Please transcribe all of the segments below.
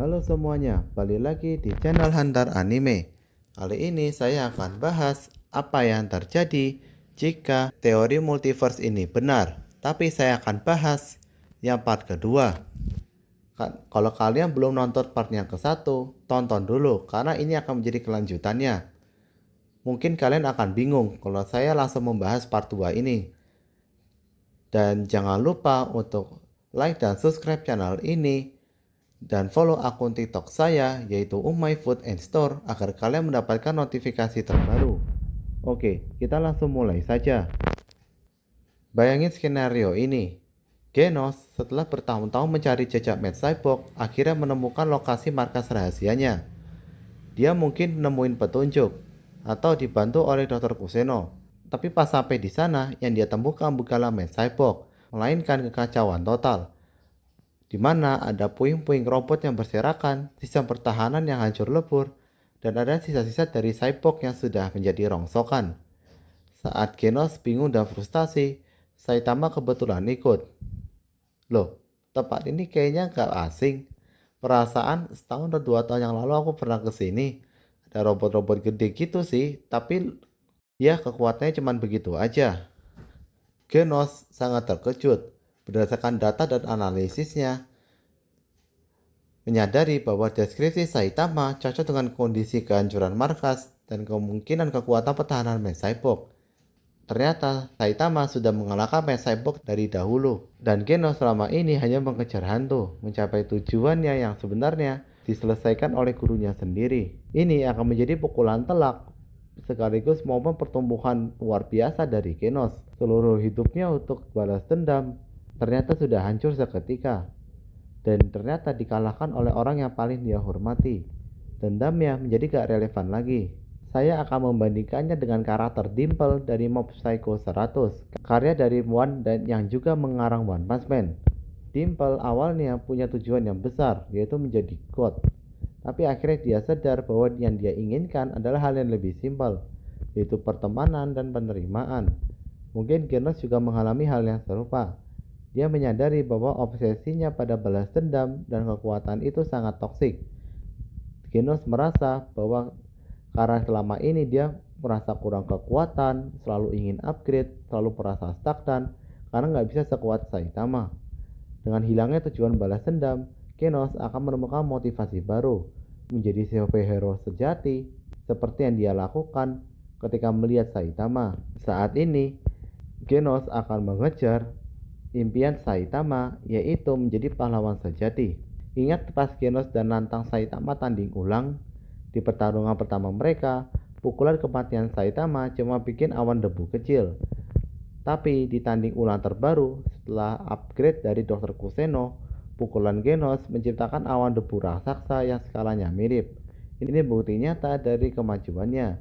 Halo semuanya, balik lagi di channel Hunter Anime. Kali ini saya akan bahas apa yang terjadi jika teori multiverse ini benar. Tapi saya akan bahas yang part kedua. Kalau kalian belum nonton part yang ke-1, tonton dulu karena ini akan menjadi kelanjutannya. Mungkin kalian akan bingung kalau saya langsung membahas part 2 ini. Dan jangan lupa untuk like dan subscribe channel ini dan follow akun TikTok saya yaitu Umay Food and Store agar kalian mendapatkan notifikasi terbaru. Oke, kita langsung mulai saja. Bayangin skenario ini. Genos setelah bertahun-tahun mencari jejak Mad Cyborg akhirnya menemukan lokasi markas rahasianya. Dia mungkin nemuin petunjuk atau dibantu oleh Dr. Kuseno. Tapi pas sampai di sana, yang dia temukan bukanlah Mad Cyborg, melainkan kekacauan total, di mana ada puing-puing robot yang berserakan, sistem pertahanan yang hancur lebur, dan ada sisa-sisa dari cyborg yang sudah menjadi rongsokan. Saat Genos bingung dan frustasi, Saitama kebetulan ikut. Loh, tempat ini kayaknya gak asing. Perasaan setahun atau 2 tahun yang lalu aku pernah kesini. Ada robot-robot gede gitu sih, tapi ya kekuatannya cuma begitu aja. Genos sangat terkejut. Berdasarkan data dan analisisnya, menyadari bahwa deskripsi Saitama cocok dengan kondisi kehancuran markas dan kemungkinan kekuatan pertahanan Mad Cyborg. Ternyata Saitama sudah mengalahkan Mad Cyborg dari dahulu, dan Genos selama ini hanya mengejar hantu, mencapai tujuannya yang sebenarnya diselesaikan oleh gurunya sendiri. Ini akan menjadi pukulan telak sekaligus momen pertumbuhan luar biasa dari Genos. Seluruh hidupnya untuk balas dendam ternyata sudah hancur seketika, dan ternyata dikalahkan oleh orang yang paling dia hormati. Dendamnya menjadi gak relevan lagi. Saya akan membandingkannya dengan karakter Dimple dari Mob Psycho 100, karya dari One dan yang juga mengarang One Punch Man. Dimple awalnya punya tujuan yang besar, yaitu menjadi God. Tapi akhirnya dia sadar bahwa yang dia inginkan adalah hal yang lebih simpel, yaitu pertemanan dan penerimaan. Mungkin Genos juga mengalami hal yang serupa. Dia menyadari bahwa obsesinya pada balas dendam dan kekuatan itu sangat toksik. Genos merasa bahwa karena selama ini dia merasa kurang kekuatan, selalu ingin upgrade, selalu merasa stagnan karena nggak bisa sekuat Saitama. Dengan hilangnya tujuan balas dendam, Genos akan menemukan motivasi baru, menjadi superhero sejati seperti yang dia lakukan ketika melihat Saitama. Saat ini, Genos akan mengejar impian Saitama, yaitu menjadi pahlawan sejati. Ingat pas Genos dan nantang Saitama tanding ulang? Di pertarungan pertama mereka, pukulan kematian Saitama cuma bikin awan debu kecil. Tapi di tanding ulang terbaru, setelah upgrade dari Dr. Kuseno, pukulan Genos menciptakan awan debu raksasa yang skalanya mirip. Ini bukti nyata dari kemajuannya.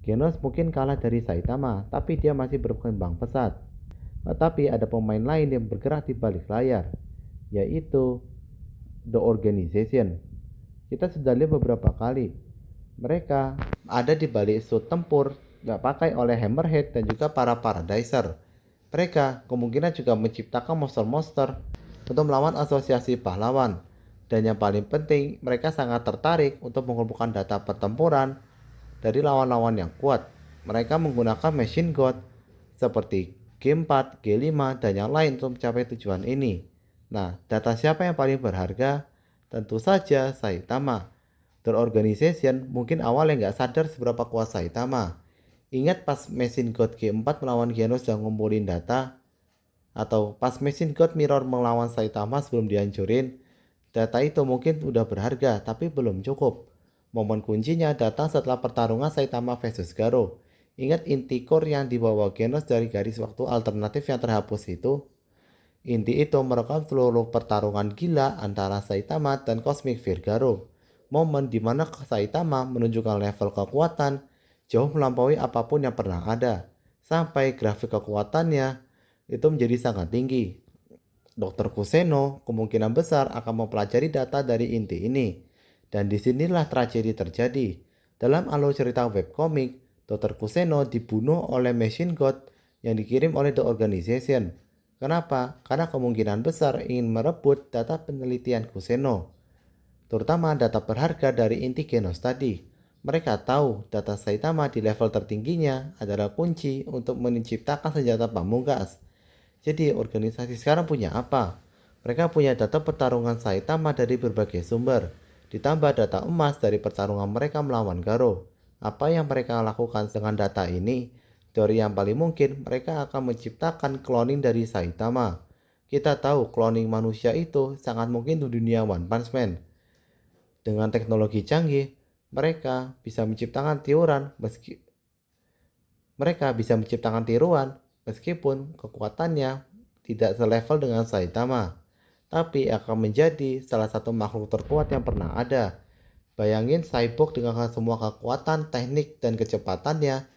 Genos mungkin kalah dari Saitama, tapi dia masih berkembang pesat. Tetapi ada pemain lain yang bergerak di balik layar, yaitu The Organization. Kita sudah lihat beberapa kali. Mereka ada di balik suit tempur yang pakai oleh Hammerhead dan juga para Paradiser. Mereka kemungkinan juga menciptakan monster-monster untuk melawan asosiasi pahlawan. Dan yang paling penting, mereka sangat tertarik untuk mengumpulkan data pertempuran dari lawan-lawan yang kuat. Mereka menggunakan Machine God seperti G4, G5, dan yang lain untuk mencapai tujuan ini. Nah, data siapa yang paling berharga? Tentu saja Saitama. The Organization mungkin awalnya nggak sadar seberapa kuat Saitama. Ingat pas Machine God G4 melawan Genos dan ngumpulin data? Atau pas Machine God Mirror melawan Saitama sebelum dihancurin? Data itu mungkin udah berharga, tapi belum cukup. Momen kuncinya datang setelah pertarungan Saitama versus Garo. Ingat inti core yang dibawa Genos dari garis waktu alternatif yang terhapus itu? Inti itu merekam seluruh pertarungan gila antara Saitama dan Cosmic Virgaro. Momen dimana Saitama menunjukkan level kekuatan jauh melampaui apapun yang pernah ada. Sampai grafik kekuatannya itu menjadi sangat tinggi. Dr. Kuseno kemungkinan besar akan mempelajari data dari inti ini. Dan disinilah tragedi terjadi. Dalam alur cerita webcomic, Dr. Kuseno dibunuh oleh Machine God yang dikirim oleh The Organization. Kenapa? Karena kemungkinan besar ingin merebut data penelitian Kuseno. terutama data berharga dari inti Genos tadi. Mereka tahu data Saitama di level tertingginya adalah kunci untuk menciptakan senjata pamungkas. Jadi organisasi sekarang punya apa? Mereka punya data pertarungan Saitama dari berbagai sumber, ditambah data emas dari pertarungan mereka melawan Garo. Apa yang mereka lakukan dengan data ini? Teori yang paling mungkin mereka akan menciptakan cloning dari Saitama. Kita tahu cloning manusia itu sangat mungkin di dunia One Punch Man. Dengan teknologi canggih, mereka bisa menciptakan tiruan meskipun kekuatannya tidak selevel dengan Saitama, tapi akan menjadi salah satu makhluk terkuat yang pernah ada. Bayangin Cyborg dengan semua kekuatan, teknik, dan kecepatannya,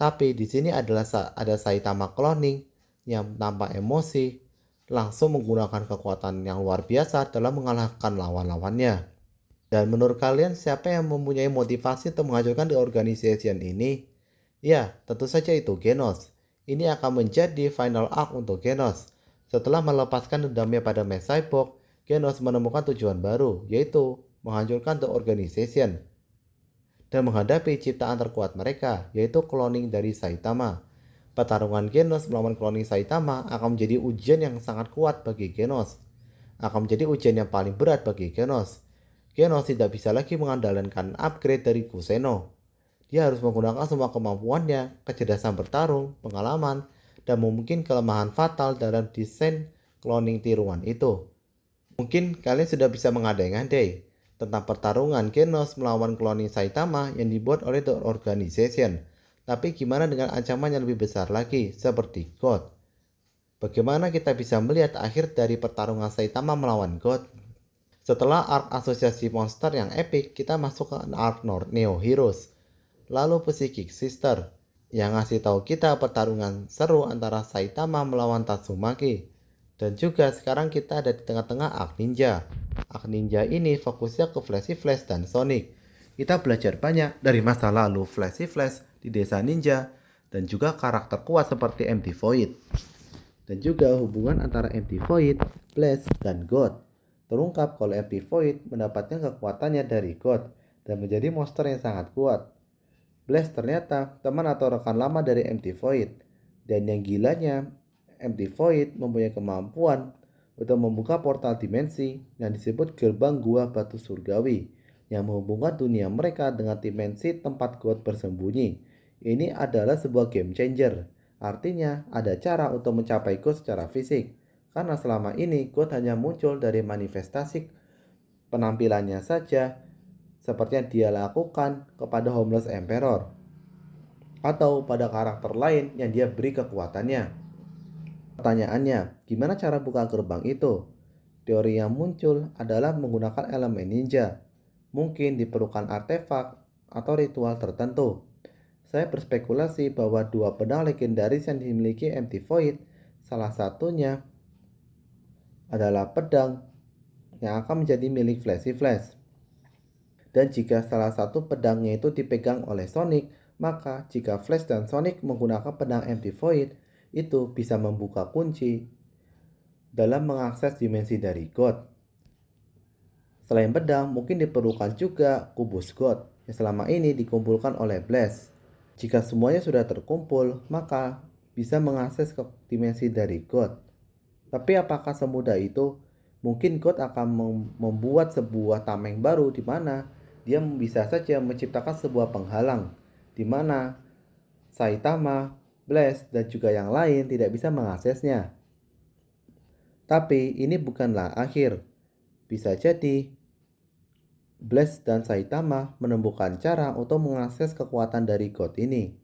tapi di sini ada Saitama cloning yang tanpa emosi, langsung menggunakan kekuatan yang luar biasa dalam mengalahkan lawan-lawannya. Dan menurut kalian siapa yang mempunyai motivasi untuk menghancurkan the organization ini? Ya, tentu saja itu Genos. Ini akan menjadi final arc untuk Genos. Setelah melepaskan dendamnya pada Mass Cyborg, Genos menemukan tujuan baru, yaitu menghancurkan the organization dan menghadapi ciptaan terkuat mereka, yaitu cloning dari Saitama. Pertarungan Genos melawan cloning Saitama akan menjadi ujian yang sangat kuat bagi Genos. Akan menjadi ujian yang paling berat bagi Genos. Genos tidak bisa lagi mengandalkan upgrade dari Kuseno. Dia harus menggunakan semua kemampuannya, kecerdasan bertarung, pengalaman, dan mungkin kelemahan fatal dalam desain cloning tiruan itu. Mungkin kalian sudah bisa mengandai-andai tentang pertarungan Genos melawan cloning Saitama yang dibuat oleh The Organization. Tapi gimana dengan ancaman yang lebih besar lagi, seperti God? Bagaimana kita bisa melihat akhir dari pertarungan Saitama melawan God? Setelah arc asosiasi monster yang epic, kita masuk ke arc Neo Heroes. Lalu Psychic Sister yang ngasih tahu kita pertarungan seru antara Saitama melawan Tatsumaki. Dan juga sekarang kita ada di tengah-tengah arc Ninja. Arc Ninja ini fokusnya ke Flashy Flash dan Sonic. Kita belajar banyak dari masa lalu Flashy Flash di desa ninja dan juga karakter kuat seperti MT Void. Dan juga hubungan antara MT Void, Blast, dan God. Terungkap kalau MT Void mendapatkan kekuatannya dari God dan menjadi monster yang sangat kuat. Blast ternyata teman atau rekan lama dari MT Void. Dan yang gilanya, MT Void mempunyai kemampuan untuk membuka portal dimensi yang disebut gerbang gua batu surgawi yang menghubungkan dunia mereka dengan dimensi tempat God bersembunyi. Ini adalah sebuah game changer. Artinya ada cara untuk mencapai God secara fisik. Karena selama ini God hanya muncul dari manifestasi penampilannya saja, seperti yang dia lakukan kepada Homeless Emperor atau pada karakter lain yang dia beri kekuatannya. Pertanyaannya, gimana cara buka gerbang itu? Teori yang muncul adalah menggunakan elemen ninja. Mungkin diperlukan artefak atau ritual tertentu. Saya berspekulasi bahwa dua pedang legendaris yang dimiliki MT Void, salah satunya adalah pedang yang akan menjadi milik Flashy Flash. Dan jika salah satu pedangnya itu dipegang oleh Sonic, maka jika Flash dan Sonic menggunakan pedang MT Void, itu bisa membuka kunci dalam mengakses dimensi dari God. Selain pedang, mungkin diperlukan juga kubus God yang selama ini dikumpulkan oleh Blast. Jika semuanya sudah terkumpul, maka bisa mengakses ke dimensi dari God. Tapi apakah semudah itu? Mungkin God akan membuat sebuah tameng baru di mana dia bisa saja menciptakan sebuah penghalang di mana Saitama, Blast, dan juga yang lain tidak bisa mengaksesnya. Tapi ini bukanlah akhir. Bisa jadi Blast dan Saitama menemukan cara untuk mengakses kekuatan dari God ini.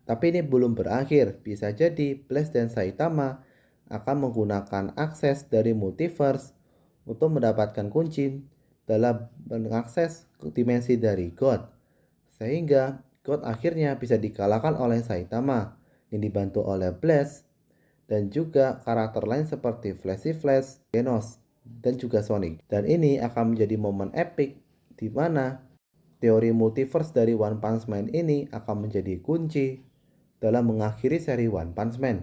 Tapi ini belum berakhir. Bisa jadi Blast dan Saitama akan menggunakan akses dari multiverse untuk mendapatkan kunci dalam mengakses dimensi dari God. Sehingga God akhirnya bisa dikalahkan oleh Saitama yang dibantu oleh Blast dan juga karakter lain seperti Flashy Flash, Genos, dan juga Sonic. Dan ini akan menjadi momen epic di mana teori multiverse dari One Punch Man ini akan menjadi kunci dalam mengakhiri seri One Punch Man.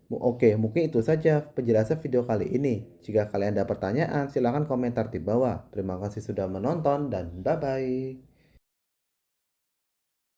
Oke, mungkin itu saja penjelasan video kali ini. Jika kalian ada pertanyaan, silahkan komentar di bawah. Terima kasih sudah menonton dan bye-bye.